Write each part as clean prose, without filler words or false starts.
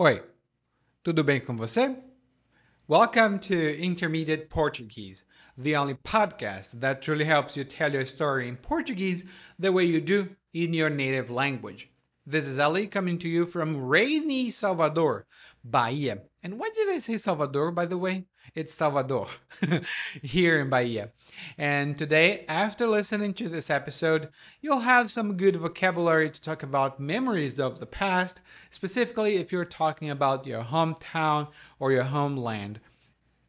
Oi, tudo bem com você? Welcome to Intermediate Portuguese, the only podcast that truly helps you tell your story in Portuguese the way you do in your native language. This is Ali coming to you from rainy Salvador, Bahia. And why did I say Salvador, by the way? It's Salvador, here in Bahia. And today, after listening to this episode, you'll have some good vocabulary to talk about memories of the past, specifically if you're talking about your hometown or your homeland.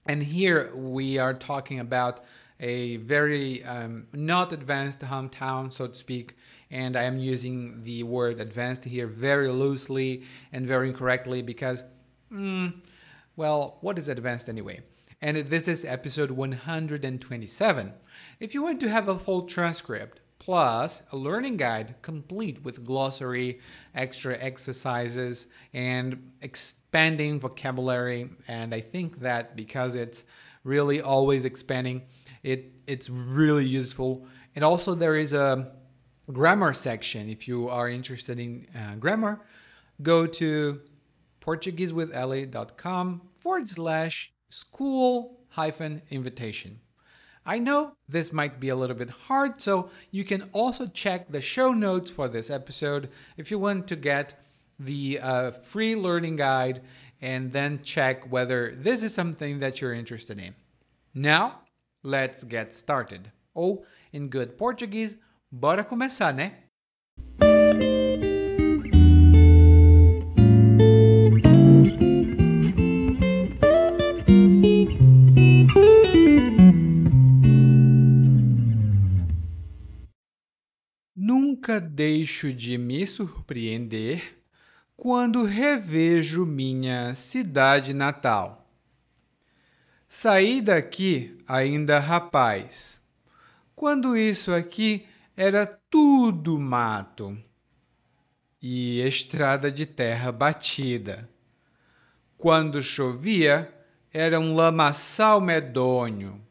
And here we are talking about a very not advanced hometown, so to speak. And I am using the word advanced here very loosely and very incorrectly because, well, what is advanced anyway? And this is episode 127. If you want to have a full transcript, plus a learning guide complete with glossary, extra exercises, and expanding vocabulary. And I think that because it's really always expanding, it's really useful. And also there is a grammar section. If you are interested in grammar, go to portuguesewitheli.com/school-invitation. I know this might be a little bit hard, so you can also check the show notes for this episode if you want to get the free learning guide and then check whether this is something that you're interested in. Now, let's get started. Ou, in good Portuguese, bora começar, né? Nunca deixo de me surpreender quando revejo minha cidade natal. Saí daqui ainda rapaz, quando isso aqui era tudo mato e estrada de terra batida. Quando chovia, era um lamaçal medonho.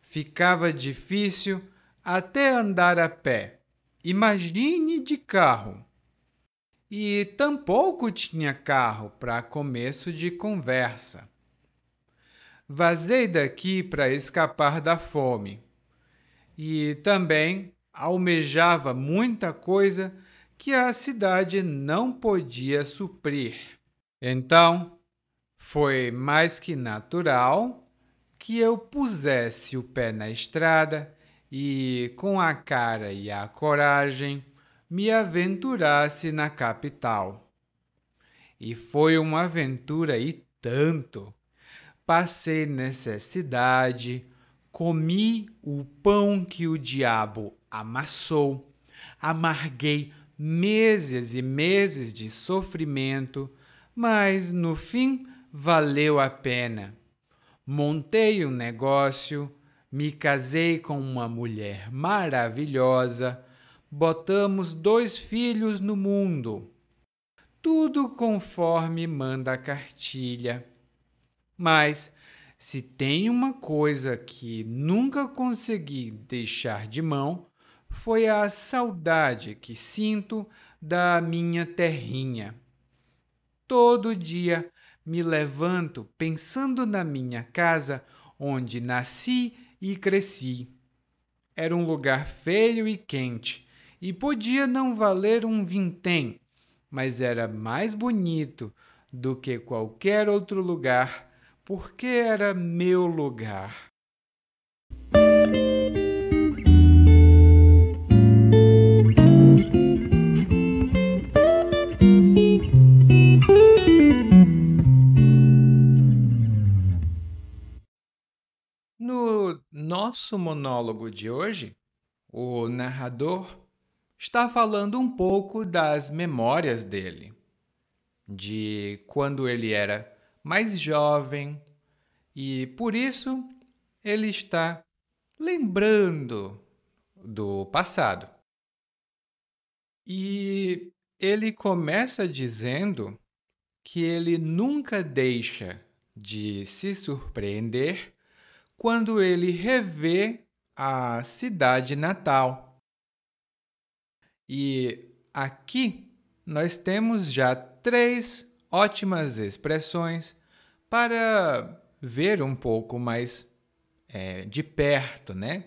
Ficava difícil até andar a pé. Imagine de carro. E tampouco tinha carro para começo de conversa. Vazei daqui para escapar da fome. E também almejava muita coisa que a cidade não podia suprir. Então, foi mais que natural que eu pusesse o pé na estrada e, com a cara e a coragem, me aventurasse na capital. E foi uma aventura e tanto. Passei necessidade, comi o pão que o diabo amassou, amarguei meses e meses de sofrimento, mas no fim valeu a pena. Montei um negócio, me casei com uma mulher maravilhosa, botamos 2 filhos no mundo. Tudo conforme manda a cartilha. Mas, se tem uma coisa que nunca consegui deixar de mão, foi a saudade que sinto da minha terrinha. Todo dia me levanto pensando na minha casa onde nasci e cresci. Era um lugar feio e quente e podia não valer um vintém, mas era mais bonito do que qualquer outro lugar, porque era meu lugar. No nosso monólogo de hoje, o narrador está falando um pouco das memórias dele, de quando ele era mais jovem e, por isso, ele está lembrando do passado. E ele começa dizendo que ele nunca deixa de se surpreender quando ele revê a cidade natal. E aqui nós temos já 3 ótimas expressões para ver um pouco mais de perto, né?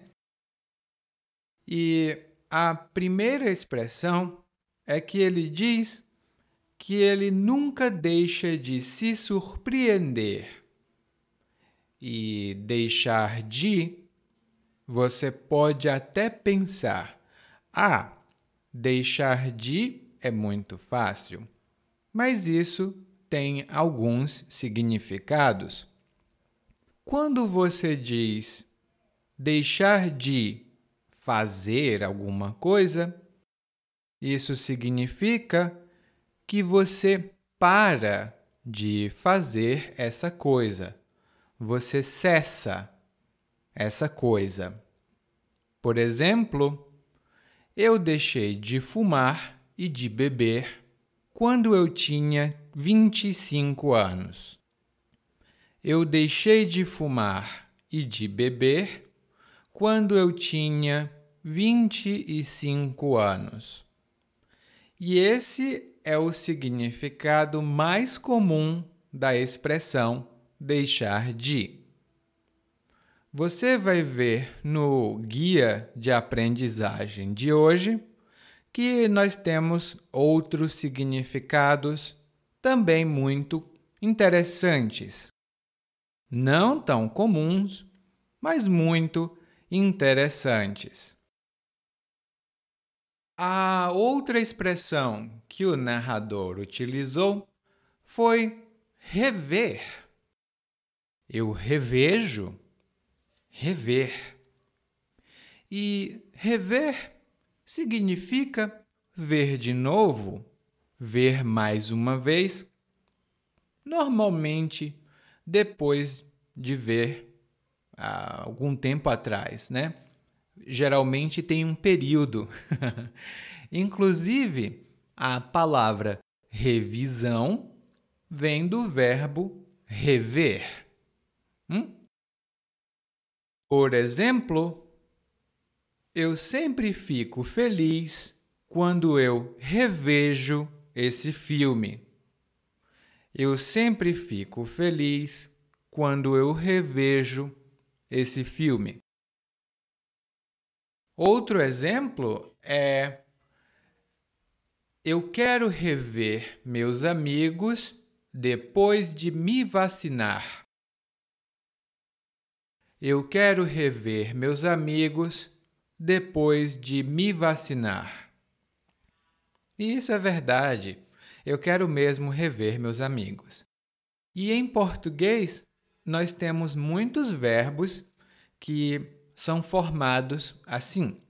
E a primeira expressão é que ele diz que ele nunca deixa de se surpreender. E deixar de, você pode até pensar: ah, deixar de é muito fácil. Mas isso tem alguns significados. Quando você diz deixar de fazer alguma coisa, isso significa que você para de fazer essa coisa. Você cessa essa coisa. Por exemplo, eu deixei de fumar e de beber quando eu tinha 25 anos. Eu deixei de fumar e de beber quando eu tinha 25 anos. E esse é o significado mais comum da expressão deixar de. Você vai ver no guia de aprendizagem de hoje que nós temos outros significados também muito interessantes. Não tão comuns, mas muito interessantes. A outra expressão que o narrador utilizou foi rever. Eu revejo, rever. E rever significa ver de novo, ver mais uma vez, normalmente depois de ver há algum tempo atrás, né? Geralmente tem um período. Inclusive, a palavra revisão vem do verbo rever. Por exemplo, eu sempre fico feliz quando eu revejo esse filme. Eu sempre fico feliz quando eu revejo esse filme. Outro exemplo é: eu quero rever meus amigos depois de me vacinar. Eu quero rever meus amigos depois de me vacinar. E isso é verdade. Eu quero mesmo rever meus amigos. E em português, nós temos muitos verbos que são formados assim.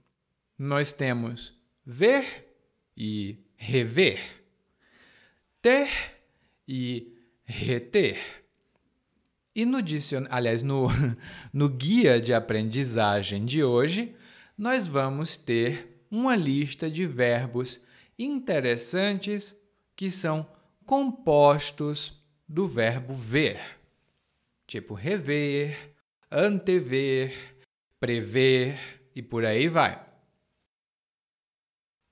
Nós temos ver e rever, ter e reter. E no guia de aprendizagem de hoje, nós vamos ter uma lista de verbos interessantes que são compostos do verbo ver, tipo rever, antever, prever e por aí vai.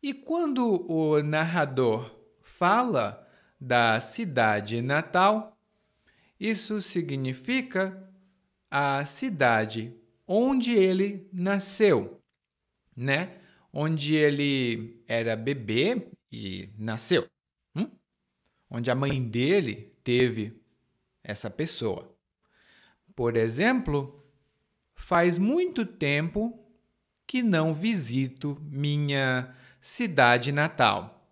E quando o narrador fala da cidade natal, isso significa a cidade onde ele nasceu, né? Onde ele era bebê e nasceu. Onde a mãe dele teve essa pessoa. Por exemplo, faz muito tempo que não visito minha cidade natal.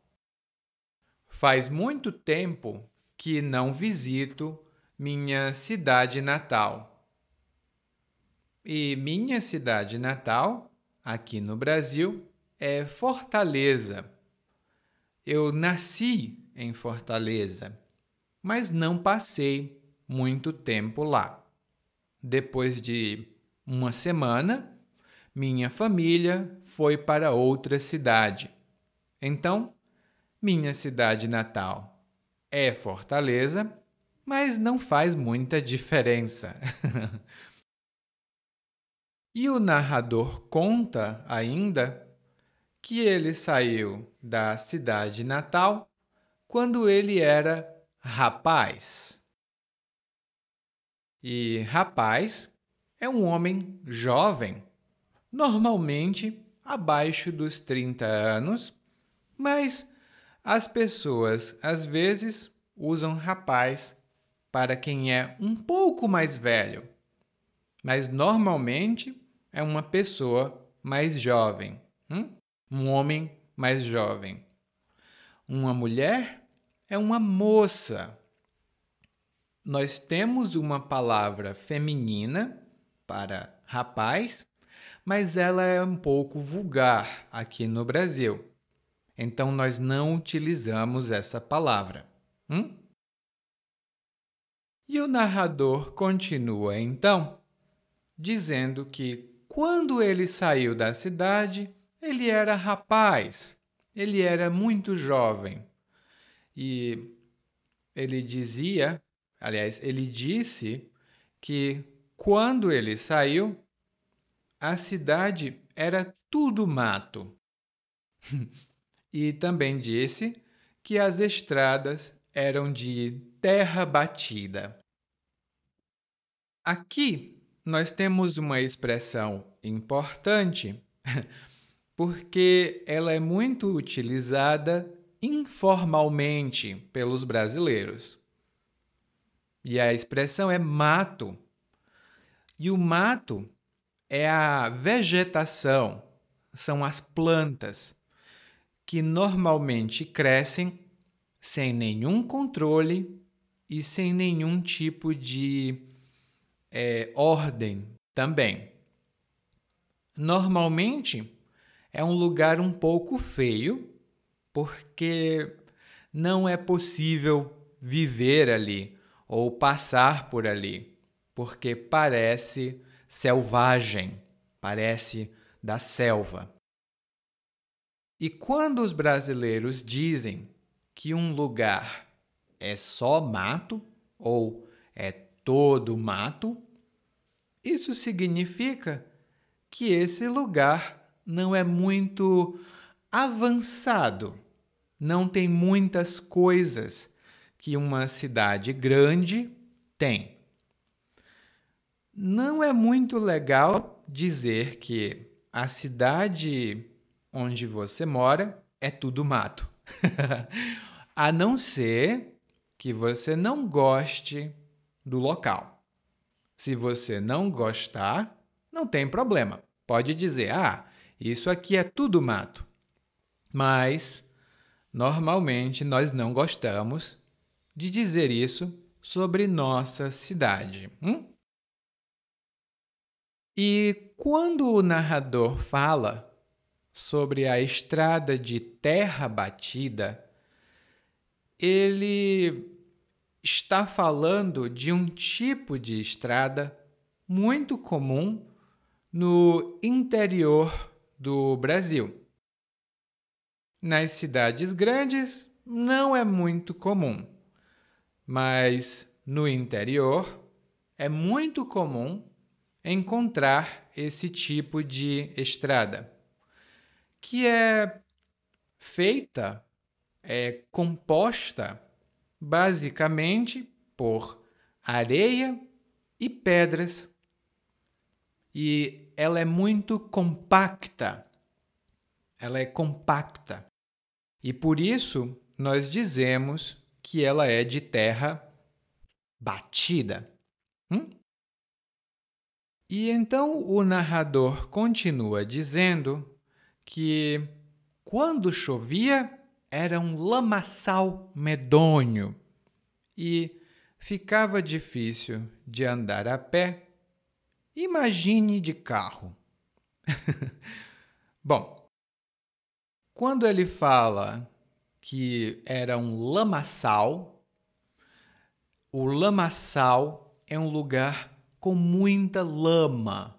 Faz muito tempo que não visito minha cidade natal. E minha cidade natal, aqui no Brasil, é Fortaleza. Eu nasci em Fortaleza, mas não passei muito tempo lá. Depois de uma semana, minha família foi para outra cidade. Então, minha cidade natal é Fortaleza, mas não faz muita diferença. E o narrador conta ainda que ele saiu da cidade natal quando ele era rapaz. E rapaz é um homem jovem, normalmente abaixo dos 30 anos, mas as pessoas às vezes usam rapaz para quem é um pouco mais velho, mas normalmente é uma pessoa mais jovem, um homem mais jovem. Uma mulher é uma moça. Nós temos uma palavra feminina para rapaz, mas ela é um pouco vulgar aqui no Brasil. Então nós não utilizamos essa palavra. E o narrador continua então, dizendo que quando ele saiu da cidade, ele era rapaz, ele era muito jovem. E ele dizia, aliás, ele disse que quando ele saiu, a cidade era tudo mato. E também disse que as estradas eram de terra batida. Aqui nós temos uma expressão importante porque ela é muito utilizada informalmente pelos brasileiros. E a expressão é mato. E o mato é a vegetação, são as plantas que normalmente crescem sem nenhum controle e sem nenhum tipo de ordem também. Normalmente é um lugar um pouco feio, porque não é possível viver ali ou passar por ali, porque parece selvagem, parece da selva. E quando os brasileiros dizem que um lugar é só mato ou é todo mato, isso significa que esse lugar não é muito avançado, não tem muitas coisas que uma cidade grande tem. Não é muito legal dizer que a cidade onde você mora é tudo mato. A não ser que você não goste do local. Se você não gostar, não tem problema. Pode dizer, isso aqui é tudo mato. Mas, normalmente, nós não gostamos de dizer isso sobre nossa cidade. E quando o narrador fala sobre a estrada de terra batida, ele está falando de um tipo de estrada muito comum no interior do Brasil. Nas cidades grandes não é muito comum, mas no interior é muito comum encontrar esse tipo de estrada, que é feita, é composta basicamente por areia e pedras. E ela é muito compacta. Ela é compacta. E por isso nós dizemos que ela é de terra batida. E então o narrador continua dizendo que quando chovia era um lamaçal medonho e ficava difícil de andar a pé. Imagine de carro. Bom, quando ele fala que era um lamaçal, o lamaçal é um lugar com muita lama.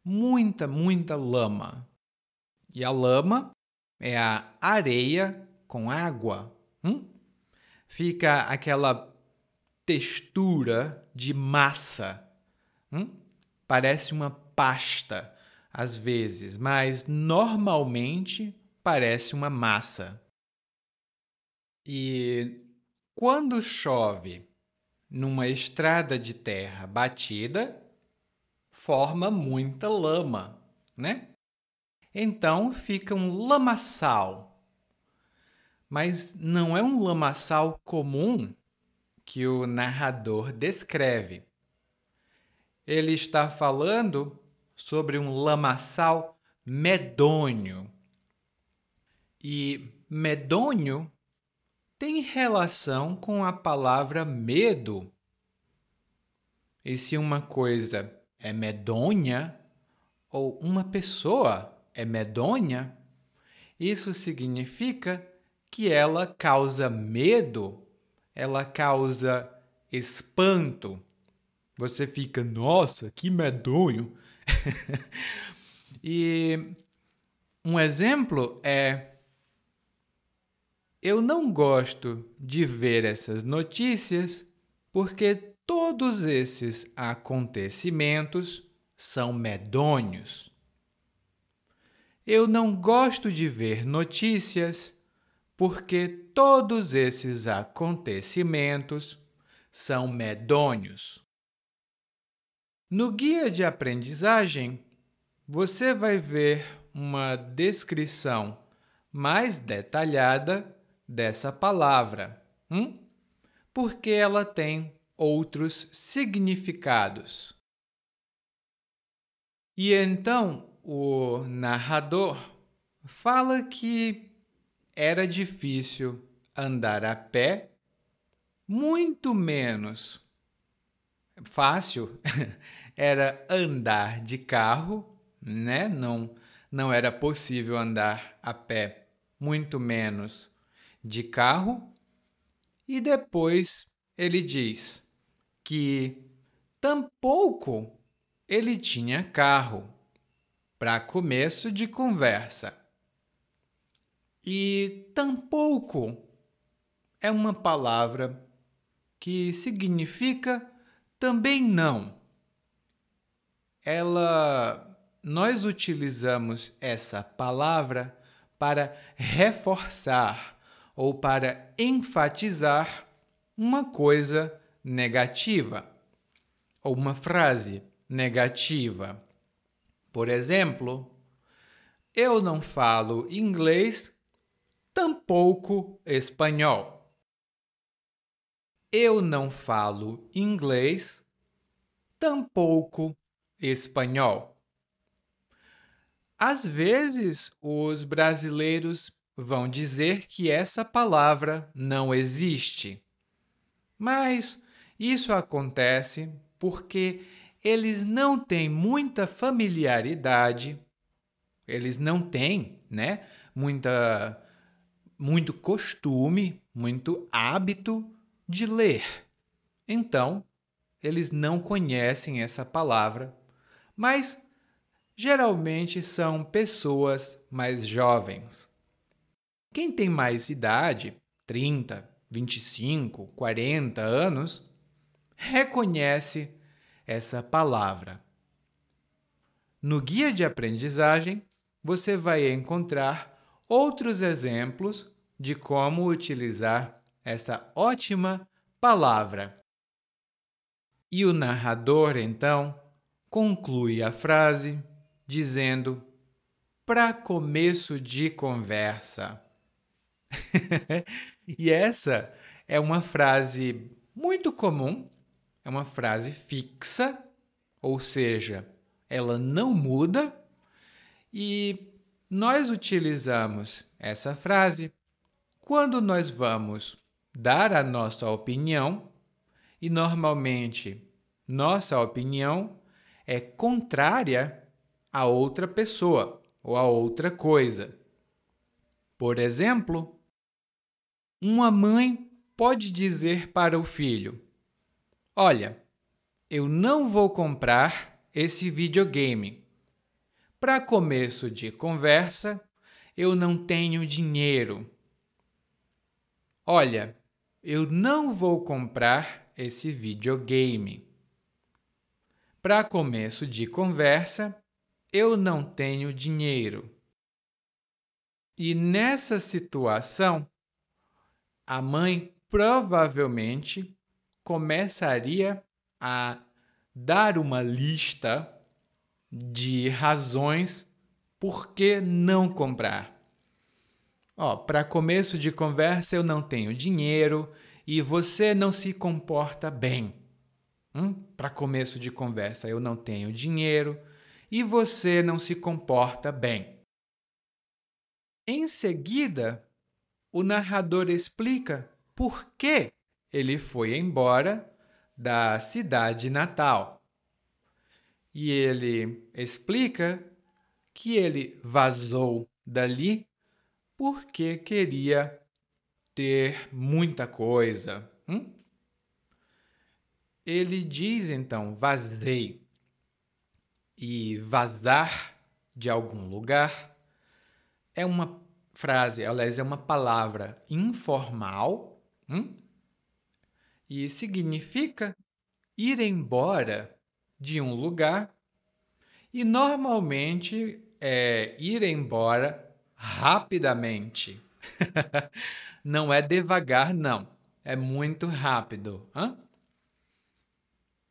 Muita lama. E a lama é a areia com água. Fica aquela textura de massa. Parece uma pasta, às vezes, mas normalmente parece uma massa. E quando chove numa estrada de terra batida, forma muita lama, né? Então fica um lamaçal. Mas não é um lamaçal comum que o narrador descreve. Ele está falando sobre um lamaçal medonho. E medonho tem relação com a palavra medo. E se uma coisa é medonha, ou uma pessoa é medonha, isso significa que ela causa medo, ela causa espanto. Você fica, nossa, que medonho. E um exemplo é: eu não gosto de ver essas notícias porque todos esses acontecimentos são medonhos. Eu não gosto de ver notícias porque todos esses acontecimentos são medonhos. No guia de aprendizagem, você vai ver uma descrição mais detalhada dessa palavra, porque ela tem outros significados. E então o narrador fala que era difícil andar a pé, muito menos fácil era andar de carro, né? Não era possível andar a pé, muito menos de carro. E depois ele diz que tampouco ele tinha carro, para começo de conversa. E tampouco é uma palavra que significa também não. Nós utilizamos essa palavra para reforçar ou para enfatizar uma coisa negativa ou uma frase negativa. Por exemplo, eu não falo inglês, tampouco espanhol. Eu não falo inglês, tampouco espanhol. Às vezes, os brasileiros vão dizer que essa palavra não existe. Mas isso acontece porque eles não têm muita familiaridade, eles não têm, né, muito costume, muito hábito de ler. Então, eles não conhecem essa palavra, mas geralmente são pessoas mais jovens. Quem tem mais idade, 30, 25, 40 anos, reconhece essa palavra. No guia de aprendizagem, você vai encontrar outros exemplos de como utilizar essa ótima palavra. E o narrador, então, conclui a frase dizendo: para começo de conversa. E essa é uma frase muito comum, é uma frase fixa, ou seja, ela não muda, e nós utilizamos essa frase quando nós vamos dar a nossa opinião, e normalmente nossa opinião é contrária a outra pessoa ou a outra coisa. Por exemplo, uma mãe pode dizer para o filho: olha, eu não vou comprar esse videogame. Para começo de conversa, eu não tenho dinheiro. Olha, eu não vou comprar esse videogame. Para começo de conversa, eu não tenho dinheiro. E nessa situação, a mãe provavelmente começaria a dar uma lista de razões por que não comprar. Para começo de conversa, eu não tenho dinheiro e você não se comporta bem. Para começo de conversa, eu não tenho dinheiro e você não se comporta bem. Em seguida, o narrador explica por que ele foi embora da cidade natal. E ele explica que ele vazou dali porque queria ter muita coisa. Ele diz então, vazei. E vazar de algum lugar é uma frase, aliás, é uma palavra informal, e significa ir embora de um lugar e normalmente é ir embora rapidamente. Não é devagar, não. É muito rápido.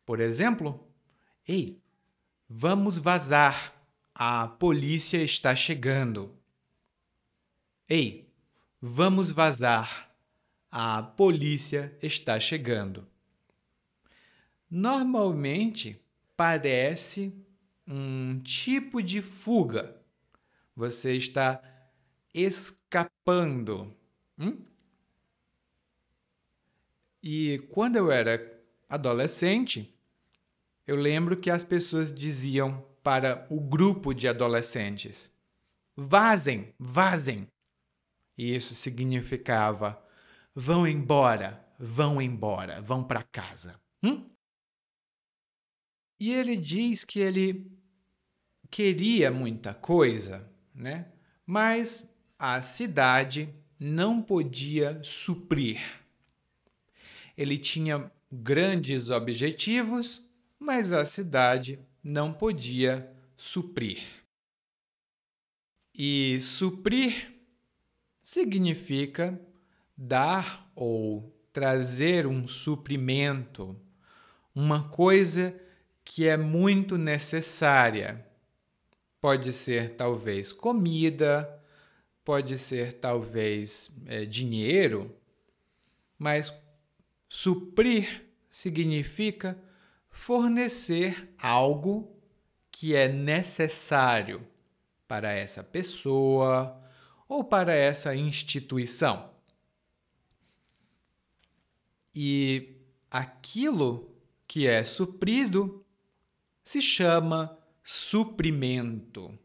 Por exemplo, ei, vamos vazar. A polícia está chegando. Ei, vamos vazar. A polícia está chegando. Normalmente parece um tipo de fuga. Você está escapando. E quando eu era adolescente, eu lembro que as pessoas diziam para o grupo de adolescentes: vazem, vazem. E isso significava: vão embora, vão para casa. E ele diz que ele queria muita coisa, né? Mas a cidade não podia suprir. Ele tinha grandes objetivos, mas a cidade não podia suprir. E suprir significa dar ou trazer um suprimento, uma coisa que é muito necessária. Pode ser talvez comida, pode ser talvez dinheiro, mas suprir significa fornecer algo que é necessário para essa pessoa ou para essa instituição. E aquilo que é suprido se chama suprimento.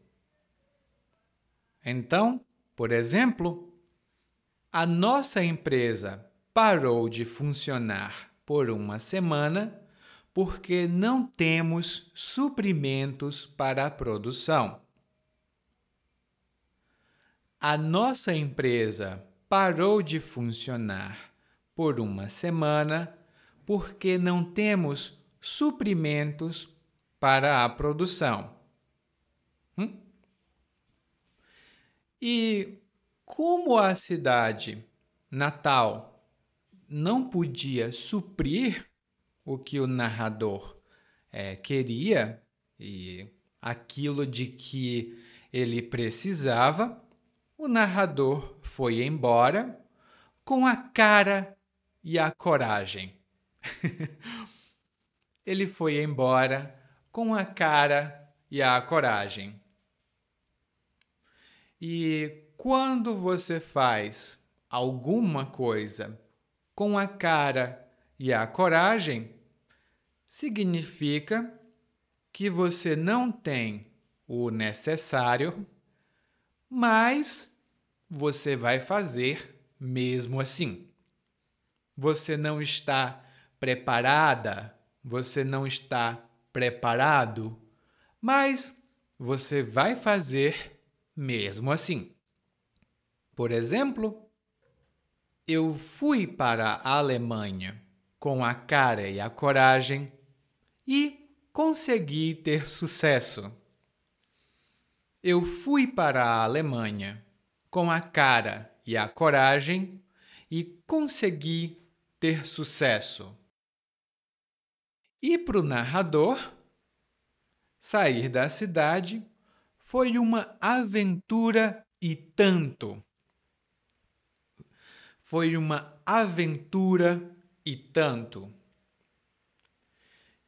Então, por exemplo, a nossa empresa parou de funcionar por uma semana porque não temos suprimentos para a produção. A nossa empresa parou de funcionar por uma semana porque não temos suprimentos para a produção. E como a cidade natal não podia suprir o que o narrador queria e aquilo de que ele precisava, o narrador foi embora com a cara e a coragem. Ele foi embora com a cara e a coragem. E quando você faz alguma coisa com a cara e a coragem, significa que você não tem o necessário, mas você vai fazer mesmo assim. Você não está preparada, você não está preparado, mas você vai fazer mesmo assim. Por exemplo, eu fui para a Alemanha com a cara e a coragem e consegui ter sucesso. Eu fui para a Alemanha com a cara e a coragem e consegui ter sucesso. E para o narrador, sair da cidade foi uma aventura e tanto. Foi uma aventura e tanto.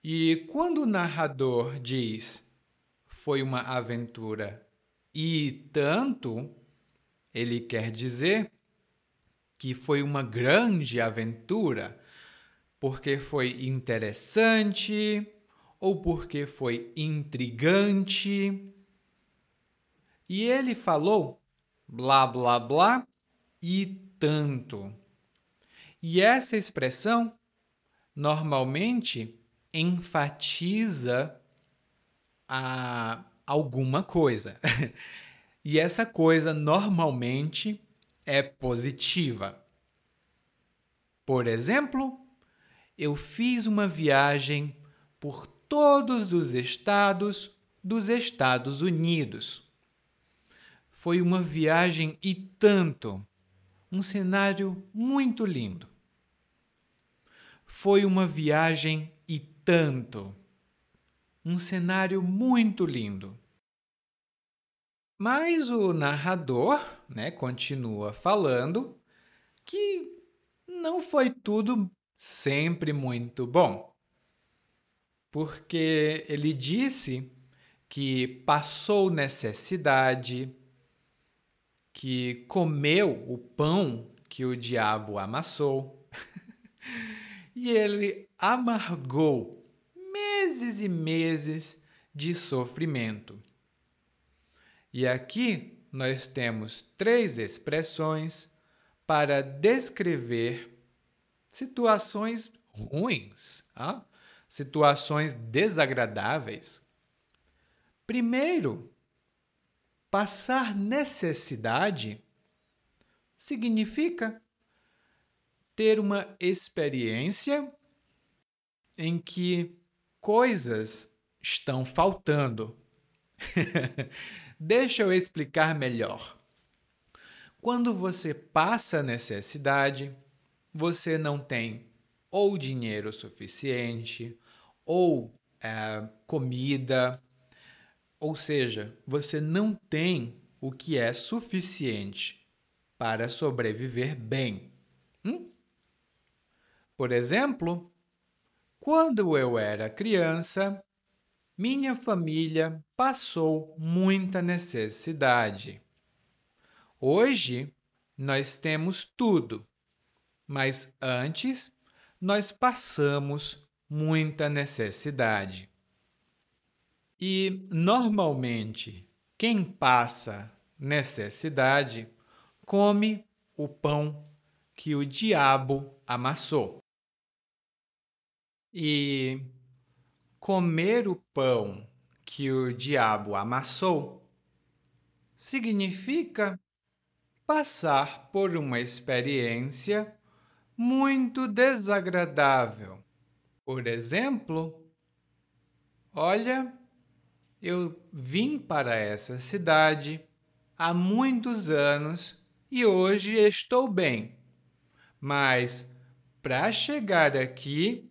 E quando o narrador diz foi uma aventura e tanto, ele quer dizer que foi uma grande aventura, porque foi interessante ou porque foi intrigante. E ele falou blá blá blá e tanto. E essa expressão normalmente enfatiza alguma coisa. E essa coisa normalmente é positiva. Por exemplo, eu fiz uma viagem por todos os estados dos Estados Unidos. Foi uma viagem e tanto, um cenário muito lindo. Foi uma viagem e tanto, um cenário muito lindo. Mas o narrador, continua falando que não foi tudo sempre muito bom, porque ele disse que passou necessidade, que comeu o pão que o diabo amassou, e ele amargou meses e meses de sofrimento. E aqui nós temos 3 expressões para descrever situações ruins, situações desagradáveis. Primeiro, passar necessidade significa ter uma experiência em que coisas estão faltando. Deixa eu explicar melhor. Quando você passa necessidade, você não tem ou dinheiro suficiente, ou comida, ou seja, você não tem o que é suficiente para sobreviver bem. Por exemplo, quando eu era criança, minha família passou muita necessidade. Hoje, nós temos tudo, mas antes nós passamos muita necessidade. E, normalmente, quem passa necessidade come o pão que o diabo amassou. E comer o pão que o diabo amassou significa passar por uma experiência muito desagradável. Por exemplo, olha, eu vim para essa cidade há muitos anos e hoje estou bem, mas para chegar aqui,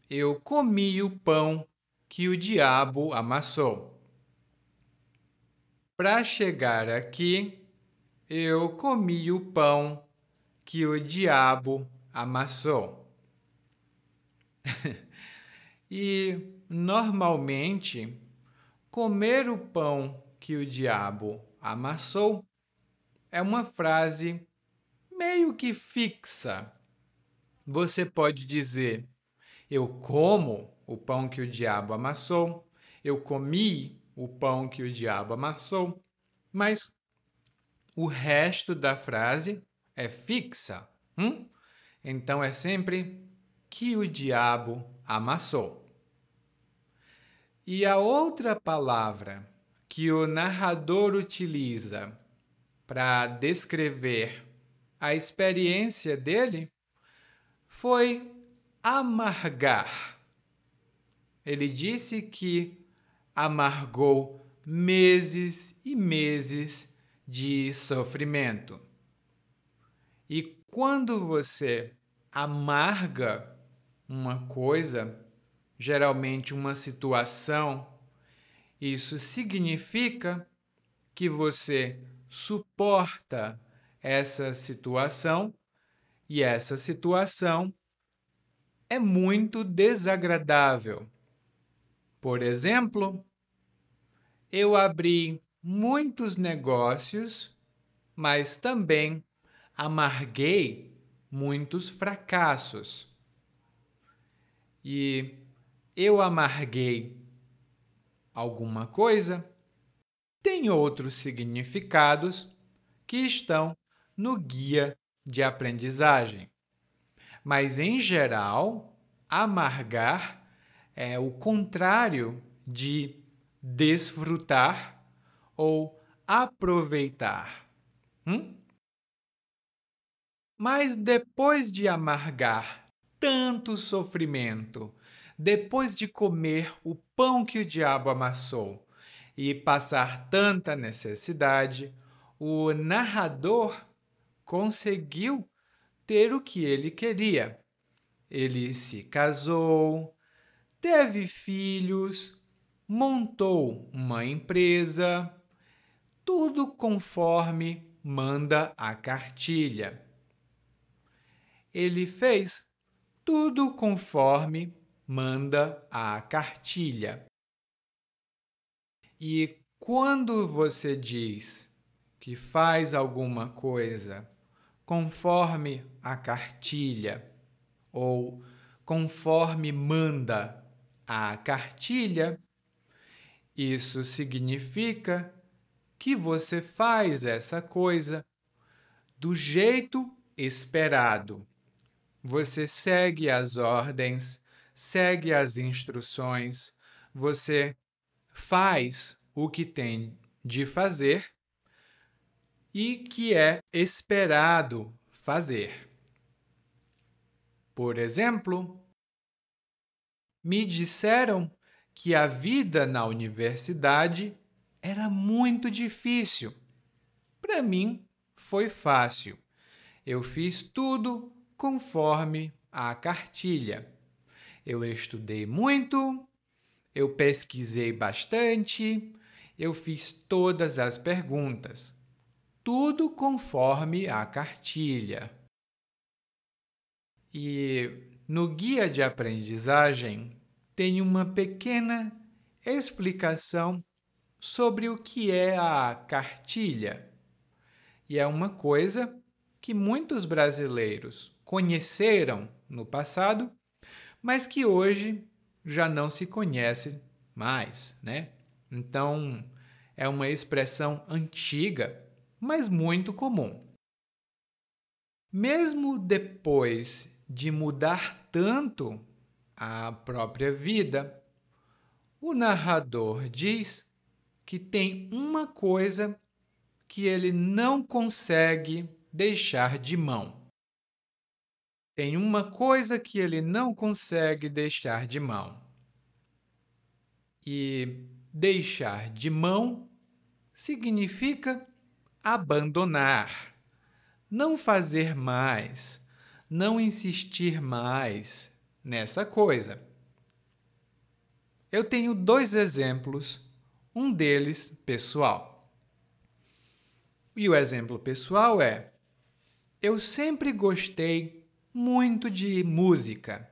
eu comi o pão que o diabo amassou. Para chegar aqui, eu comi o pão que o diabo amassou. E, normalmente, comer o pão que o diabo amassou é uma frase meio que fixa. Você pode dizer: eu como o pão que o diabo amassou, eu comi o pão que o diabo amassou, mas o resto da frase é fixa. Então é sempre que o diabo amassou. E a outra palavra que o narrador utiliza para descrever a experiência dele foi amargar. Ele disse que amargou meses e meses de sofrimento. E quando você amarga uma coisa, geralmente uma situação, isso significa que você suporta essa situação e essa situação é muito desagradável. Por exemplo, eu abri muitos negócios, mas também amarguei muitos fracassos. E eu amarguei alguma coisa tem outros significados que estão no guia de aprendizagem. Mas, em geral, amargar é o contrário de desfrutar ou aproveitar. Mas depois de amargar tanto sofrimento, depois de comer o pão que o diabo amassou e passar tanta necessidade, o narrador conseguiu ter o que ele queria. Ele se casou, teve filhos, montou uma empresa, tudo conforme manda a cartilha. Ele fez tudo conforme manda a cartilha. E quando você diz que faz alguma coisa conforme a cartilha ou conforme manda a cartilha, isso significa que você faz essa coisa do jeito esperado. Você segue as ordens, segue as instruções, você faz o que tem de fazer e que é esperado fazer. Por exemplo, me disseram que a vida na universidade era muito difícil. Para mim, foi fácil. Eu fiz tudo conforme a cartilha. Eu estudei muito, eu pesquisei bastante, eu fiz todas as perguntas. Tudo conforme a cartilha. E no guia de aprendizagem tem uma pequena explicação sobre o que é a cartilha. E é uma coisa que muitos brasileiros conheceram no passado, mas que hoje já não se conhece mais, né? Então, é uma expressão antiga, mas muito comum. Mesmo depois de mudar tanto a própria vida, o narrador diz que tem uma coisa que ele não consegue deixar de mão. Tem uma coisa que ele não consegue deixar de mão. E deixar de mão significa abandonar, não fazer mais, não insistir mais nessa coisa. Eu tenho 2 exemplos, um deles pessoal. E o exemplo pessoal é: eu sempre gostei muito de música,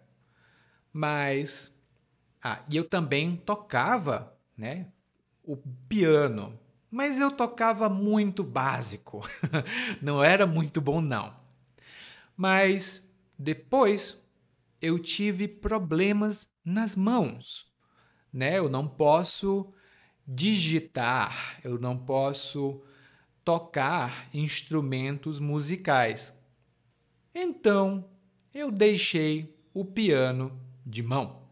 mas e eu também tocava, né, o piano, mas eu tocava muito básico. Não era muito bom não. Mas depois eu tive problemas nas mãos, né? Eu não posso digitar, eu não posso tocar instrumentos musicais. Então, eu deixei o piano de mão.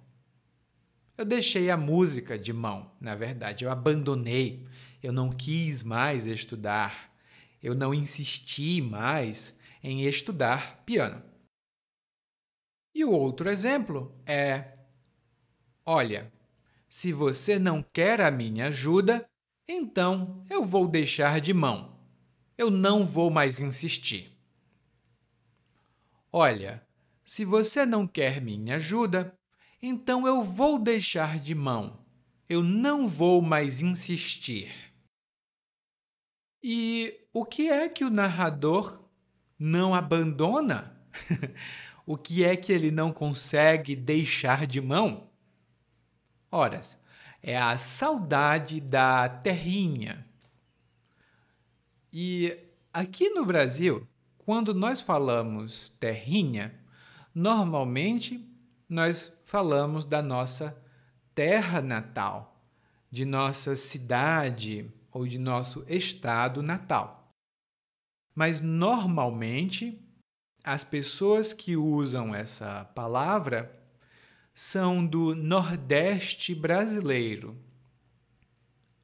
Eu deixei a música de mão, na verdade, eu abandonei. Eu não quis mais estudar. Eu não insisti mais em estudar piano. E o outro exemplo é: olha, se você não quer a minha ajuda, então eu vou deixar de mão. Eu não vou mais insistir. Olha, Se você não quer minha ajuda, então eu vou deixar de mão. Eu não vou mais insistir. E o que é que o narrador não abandona? O que é que ele não consegue deixar de mão? Ora, é a saudade da terrinha. E aqui no Brasil, quando nós falamos terrinha, normalmente nós falamos da nossa terra natal, de nossa cidade ou de nosso estado natal. Mas normalmente as pessoas que usam essa palavra são do Nordeste brasileiro,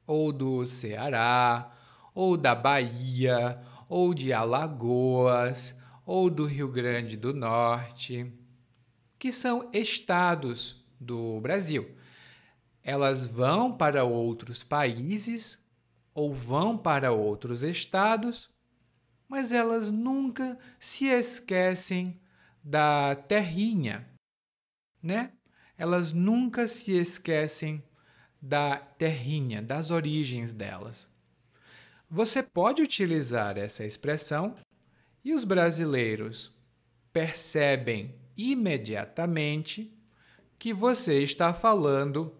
ou do Ceará, ou da Bahia, ou de Alagoas, ou do Rio Grande do Norte, que são estados do Brasil. Elas vão para outros países ou vão para outros estados, mas elas nunca se esquecem da terrinha, né? Elas nunca se esquecem da terrinha, das origens delas. Você pode utilizar essa expressão e os brasileiros percebem imediatamente que você está falando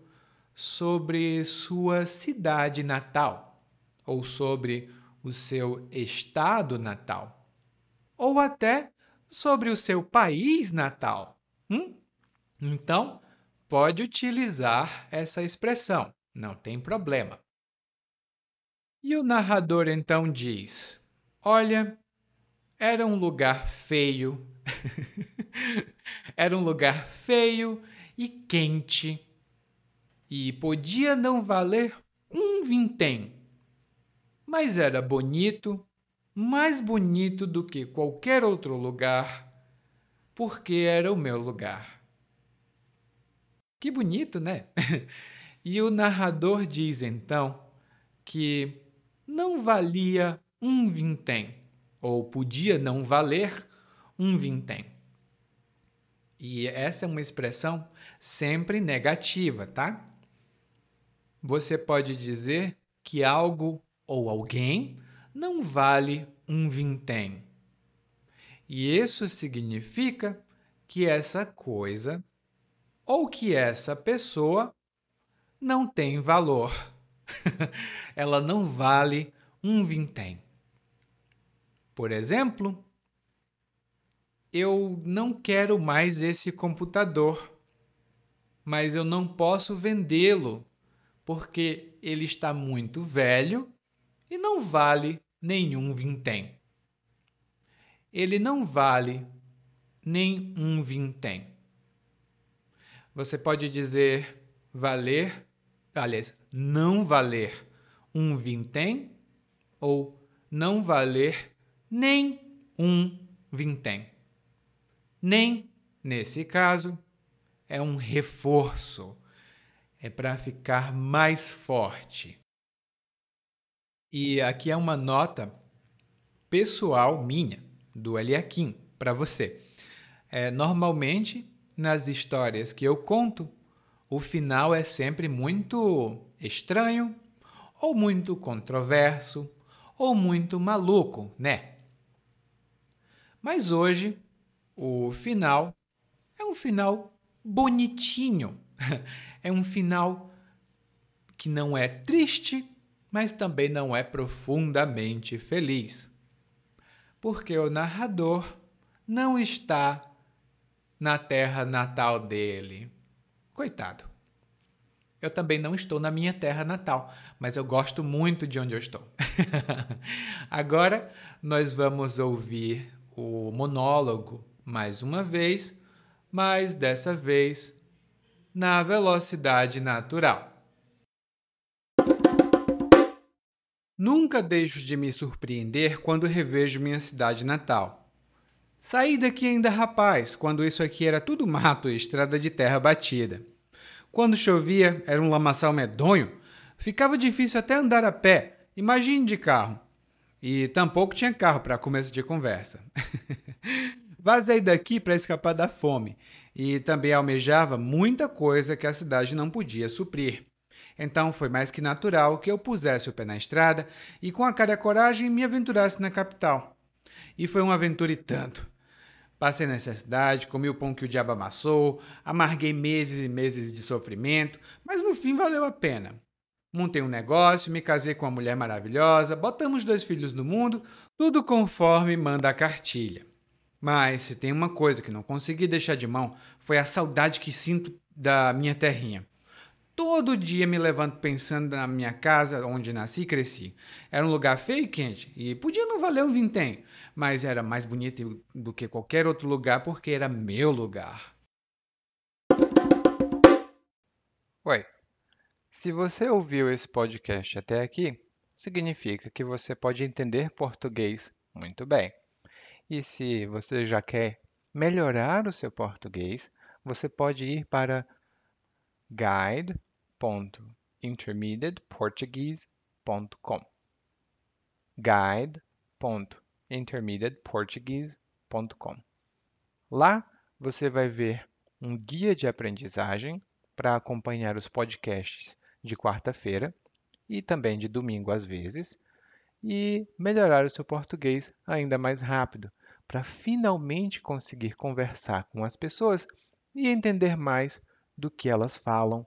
sobre sua cidade natal ou sobre o seu estado natal ou até sobre o seu país natal. Então, pode utilizar essa expressão, não tem problema. E o narrador então diz: Olha, era um lugar feio, era um lugar feio e quente, e podia não valer um vintém, mas era bonito, mais bonito do que qualquer outro lugar, porque era o meu lugar. Que bonito, né? E o narrador diz então que não valia um vintém, ou podia não valer um vintém. E essa é uma expressão sempre negativa, tá? Você pode dizer que algo ou alguém não vale um vintém. E isso significa que essa coisa ou que essa pessoa não tem valor. Ela não vale um vintém. Por exemplo, eu não quero mais esse computador, mas eu não posso vendê-lo porque ele está muito velho e não vale nenhum vintém. Ele não vale nem um vintém. Você pode dizer valer, aliás, não valer um vintém ou não valer nem um vintém. Nem, nesse caso, é um reforço. É para ficar mais forte. E aqui é uma nota pessoal minha, do Eliakim, para você. Normalmente, nas histórias que eu conto, o final é sempre muito estranho, ou muito controverso, ou muito maluco, né? Mas hoje, o final é um final bonitinho. É um final que não é triste, mas também não é profundamente feliz. Porque o narrador não está na terra natal dele. Coitado. Eu também não estou na minha terra natal, mas eu gosto muito de onde eu estou. Agora nós vamos ouvir o monólogo mais uma vez, mas dessa vez na velocidade natural. Nunca deixo de me surpreender quando revejo minha cidade natal. Saí daqui ainda rapaz, quando isso aqui era tudo mato e estrada de terra batida. Quando chovia, era um lamaçal medonho, ficava difícil até andar a pé, imagine de carro. E tampouco tinha carro para começo de conversa. Vazei daqui para escapar da fome e também almejava muita coisa que a cidade não podia suprir. Então foi mais que natural que eu pusesse o pé na estrada e, com a cara e a coragem, me aventurasse na capital. E foi uma aventura e tanto. Passei necessidade, comi o pão que o diabo amassou, amarguei meses e meses de sofrimento, mas no fim valeu a pena. Montei um negócio, me casei com uma mulher maravilhosa, botamos 2 filhos no mundo, tudo conforme manda a cartilha. Mas se tem uma coisa que não consegui deixar de mão, foi a saudade que sinto da minha terrinha. Todo dia me levanto pensando na minha casa onde nasci e cresci. Era um lugar feio e quente, e podia não valer um vintém, mas era mais bonito do que qualquer outro lugar porque era meu lugar. Oi, se você ouviu esse podcast até aqui, significa que você pode entender português muito bem. E se você já quer melhorar o seu português, você pode ir para guide.intermediateportuguese.com. guide.intermediateportuguese.com. Lá você vai ver um guia de aprendizagem para acompanhar os podcasts de quarta-feira e também de domingo às vezes, e melhorar o seu português ainda mais rápido, para finalmente conseguir conversar com as pessoas e entender mais do que elas falam